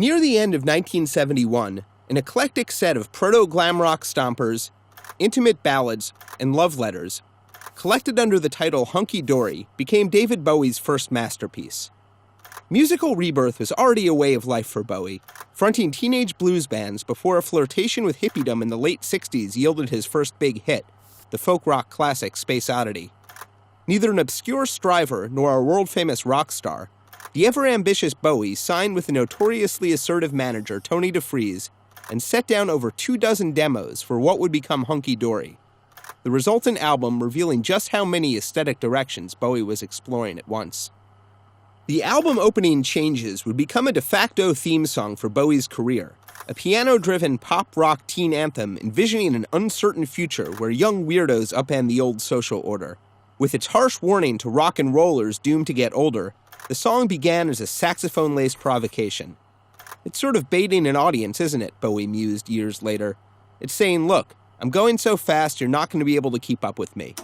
Near the end of 1971, an eclectic set of proto-glam rock stompers, intimate ballads, and love letters, collected under the title Hunky Dory, became David Bowie's first masterpiece. Musical rebirth was already a way of life for Bowie, fronting teenage blues bands before a flirtation with hippiedom in the late 60s yielded his first big hit, the folk rock classic Space Oddity. Neither an obscure striver nor a world-famous rock star, the ever-ambitious Bowie signed with the notoriously assertive manager Tony DeFries and set down over 24 demos for what would become Hunky Dory, the resultant album revealing just how many aesthetic directions Bowie was exploring at once. The album opening Changes would become a de facto theme song for Bowie's career, a piano-driven pop-rock teen anthem envisioning an uncertain future where young weirdos upend the old social order. With its harsh warning to rock and rollers doomed to get older, the song began as a saxophone-laced provocation. It's sort of baiting an audience, isn't it? Bowie mused years later. It's saying, look, I'm going so fast you're not going to be able to keep up with me.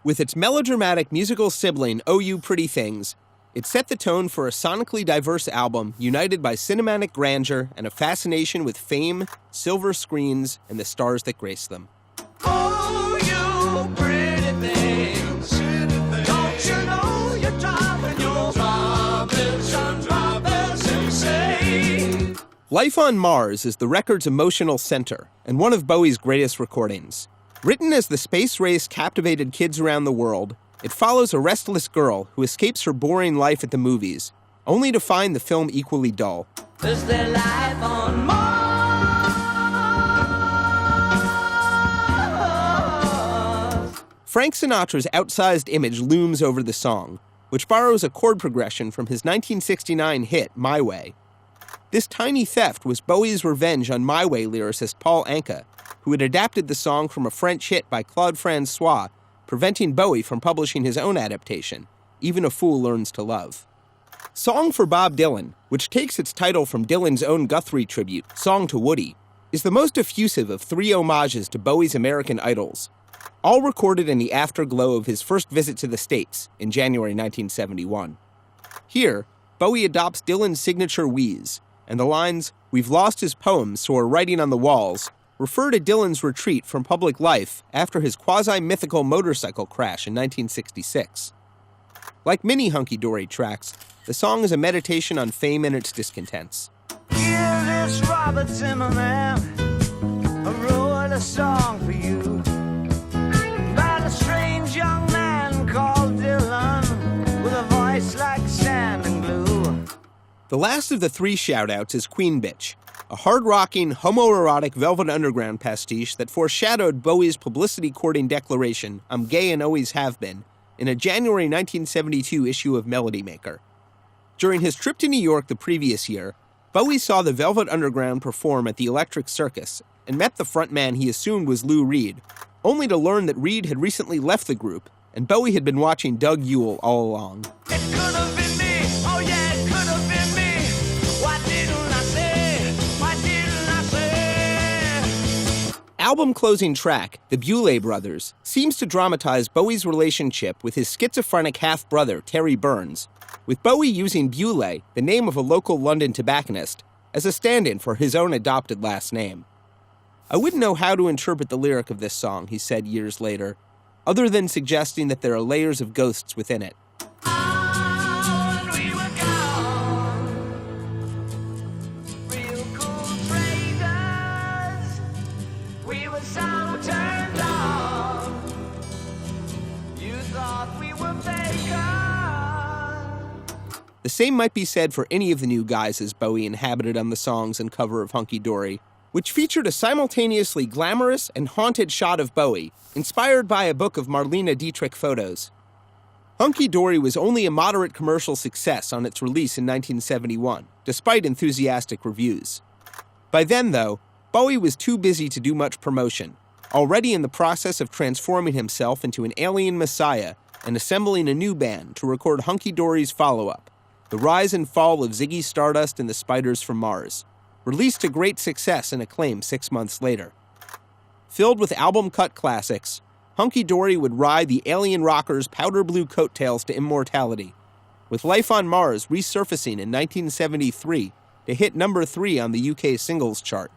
With its melodramatic musical sibling, Oh You Pretty Things, it set the tone for a sonically diverse album united by cinematic grandeur and a fascination with fame, silver screens, and the stars that grace them. Oh, you pretty things, don't you know you're driving your Robbins insane? Life on Mars is the record's emotional center and one of Bowie's greatest recordings. Written as the space race captivated kids around the world, it follows a restless girl who escapes her boring life at the movies, only to find the film equally dull. Is there life on Mars? Frank Sinatra's outsized image looms over the song, which borrows a chord progression from his 1969 hit, My Way. This tiny theft was Bowie's revenge on My Way lyricist Paul Anka, who had adapted the song from a French hit by Claude François, preventing Bowie from publishing his own adaptation, Even a Fool Learns to Love. Song for Bob Dylan, which takes its title from Dylan's own Guthrie tribute, Song to Woody, is the most effusive of three homages to Bowie's American idols, all recorded in the afterglow of his first visit to the States in January 1971. Here, Bowie adopts Dylan's signature wheeze, and the lines, "We've lost his poems, so we're writing on the walls," refer to Dylan's retreat from public life after his quasi-mythical motorcycle crash in 1966. Like many Hunky Dory tracks, the song is a meditation on fame and its discontents. Hear this, Robert Zimmerman, I wrote a song for you about a strange young man called Dylan with a voice like sand and glue. The last of the three shout-outs is Queen Bitch, a hard-rocking, homoerotic Velvet Underground pastiche that foreshadowed Bowie's publicity-courting declaration, "I'm gay and always have been," in a January 1972 issue of Melody Maker. During his trip to New York the previous year, Bowie saw the Velvet Underground perform at the Electric Circus and met the frontman he assumed was Lou Reed, only to learn that Reed had recently left the group, and Bowie had been watching Doug Yule all along. It could have been me, oh yeah, it could have been me. Why didn't I say, why didn't I say? Album-closing track, The Bewlay Brothers, seems to dramatize Bowie's relationship with his schizophrenic half-brother, Terry Burns, with Bowie using Bewlay, the name of a local London tobacconist, as a stand-in for his own adopted last name. "I wouldn't know how to interpret the lyric of this song," he said years later, other than suggesting that there are layers of ghosts within it. On we were gone, real cool traders. We were so turned on. You thought we were bacon. The same might be said for any of the new guises Bowie inhabited on the songs and cover of Hunky Dory, which featured a simultaneously glamorous and haunted shot of Bowie, inspired by a book of Marlene Dietrich photos. Hunky Dory was only a moderate commercial success on its release in 1971, despite enthusiastic reviews. By then, though, Bowie was too busy to do much promotion, already in the process of transforming himself into an alien messiah and assembling a new band to record Hunky Dory's follow-up, The Rise and Fall of Ziggy Stardust and the Spiders from Mars, released to great success and acclaim 6 months later. Filled with album-cut classics, Hunky Dory would ride the alien rocker's powder blue coattails to immortality, with Life on Mars resurfacing in 1973 to hit number 3 on the UK singles chart.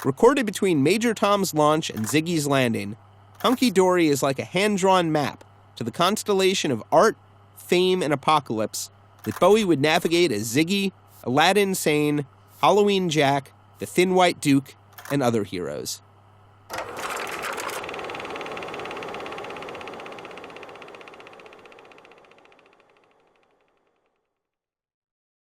Recorded between Major Tom's launch and Ziggy's landing, Hunky Dory is like a hand-drawn map to the constellation of art, fame, and apocalypse that Bowie would navigate as Ziggy, Aladdin Sane, Halloween Jack, the Thin White Duke, and other heroes.